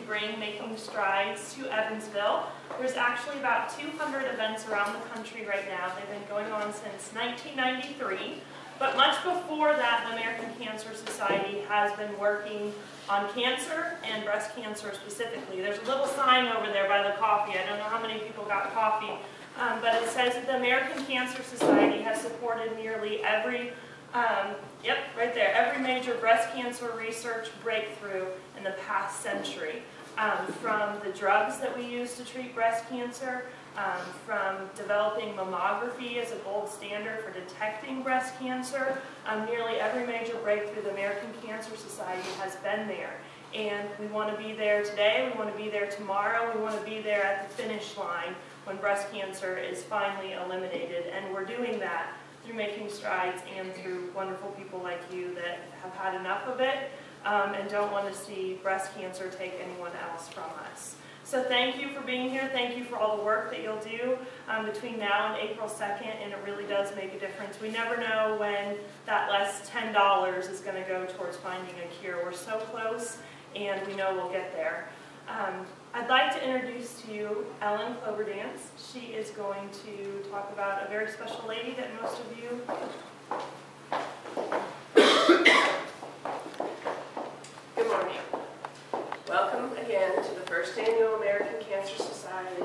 bring Making Strides to Evansville. There's actually about 200 events around the country right now. They've been going on since 1993. But much before that, the American Cancer Society has been working on cancer and breast cancer specifically. There's a little sign over there by the coffee. I don't know how many people got coffee, but it says that the American Cancer Society has supported nearly every, right there, every major breast cancer research breakthrough in the past century. From the drugs that we use to treat breast cancer, from developing mammography as a gold standard for detecting breast cancer. Nearly every major breakthrough the American Cancer Society has been there. And we want to be there today, we want to be there tomorrow, we want to be there at the finish line when breast cancer is finally eliminated. And we're doing that through Making Strides and through wonderful people like you that have had enough of it and don't want to see breast cancer take anyone else from us. So thank you for being here. Thank you for all the work that you'll do between now and April 2nd, and it really does make a difference. We never know when that last $10 is going to go towards finding a cure. We're so close, and we know we'll get there. I'd like to introduce to you Ellen Cloverdance. She is going to talk about a very special lady that most of you Good morning. Welcome again to the first annual American Cancer Society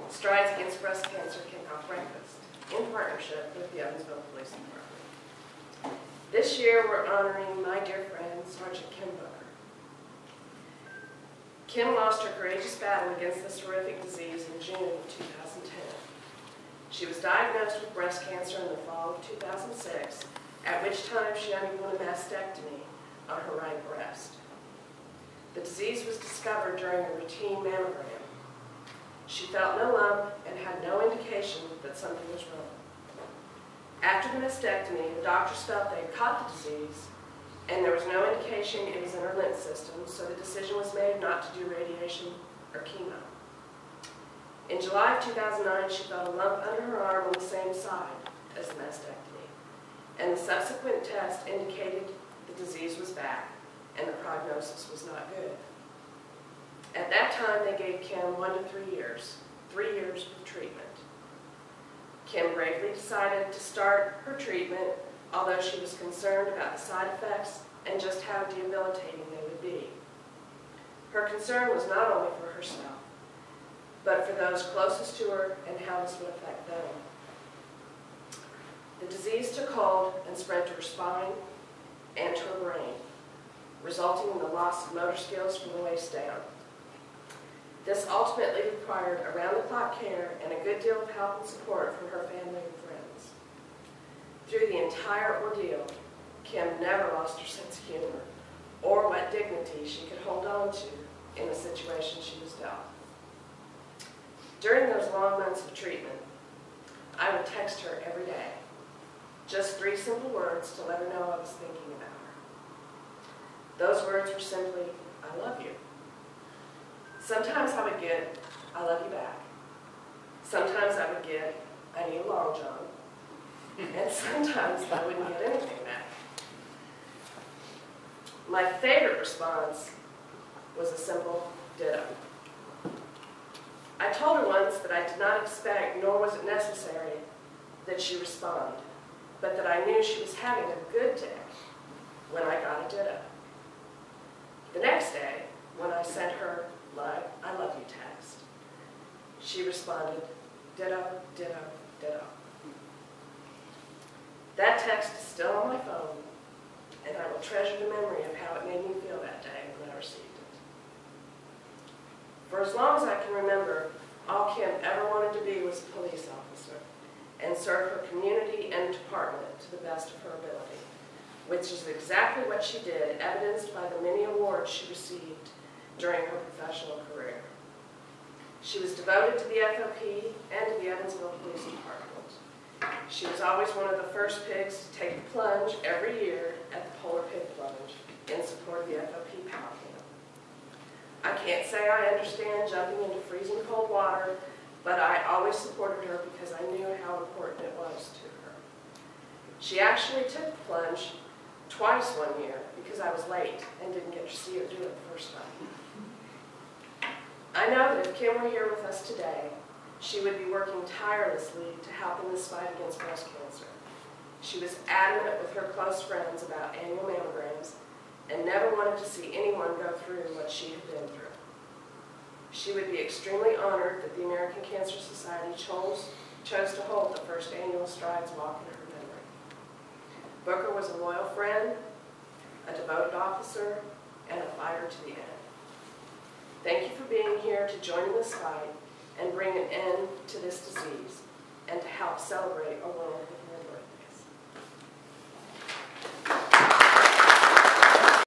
Strides Against Breast Cancer Kickoff Breakfast in partnership with the Evansville Police Department. This year we're honoring my dear friend, Sergeant Kim Booker. Kim lost her courageous battle against this horrific disease in June of 2010. She was diagnosed with breast cancer in the fall of 2006, at which time she underwent a mastectomy on her right breast. The disease was discovered during a routine mammogram. She felt no lump and had no indication that something was wrong. After the mastectomy, the doctors felt they had caught the disease, and there was no indication it was in her lymph system, so the decision was made not to do radiation or chemo. In July of 2009, she felt a lump under her arm on the same side as the mastectomy, and the subsequent test indicated the disease was back and the prognosis was not good. At that time, they gave Kim 1 to 3 years, 3 years of treatment. Kim bravely decided to start her treatment, although she was concerned about the side effects and just how debilitating they would be. Her concern was not only for herself, but for those closest to her and how this would affect them. The disease took hold and spread to her spine and to her brain, resulting in the loss of motor skills from the waist down. This ultimately required around-the-clock care and a good deal of help and support from her family and friends. Through the entire ordeal, Kim never lost her sense of humor or what dignity she could hold on to in the situation she was dealt. During those long months of treatment, I would text her every day, just 3 simple words to let her know I was thinking about her. Those words were simply, I love you. Sometimes I would get, I love you back. Sometimes I would get, I need a long john. And sometimes I wouldn't get anything back. My favorite response was a simple ditto. I told her once that I did not expect, nor was it necessary, that she respond, but that I knew she was having a good day when I got a ditto. The next day, when I sent her my I love you text, she responded, ditto, ditto, ditto. That text is still on my phone, and I will treasure the memory of how it made me feel that day when I received it. For as long as I can remember, all Kim ever wanted to be was a police officer and serve her community and department to the best of her ability, which is exactly what she did, evidenced by the many awards she received during her professional career. She was devoted to the FOP and to the Evansville Police Department. She was always one of the first pigs to take the plunge every year at the Polar Pig Plunge in support of the FOP Power Camp. I can't say I understand jumping into freezing cold water, but I always supported her because I knew how important it was to her. She actually took the plunge twice one year because I was late and didn't get to see her do it the first time. I know that if Kim were here with us today, she would be working tirelessly to help in this fight against breast cancer. She was adamant with her close friends about annual mammograms and never wanted to see anyone go through what she had been through. She would be extremely honored that the American Cancer Society chose to hold the first annual Strides Walk in her memory. Booker was a loyal friend, a devoted officer, and a fighter to the end. Thank you for being here to join in this fight and bring an end to this disease and to help celebrate a world with more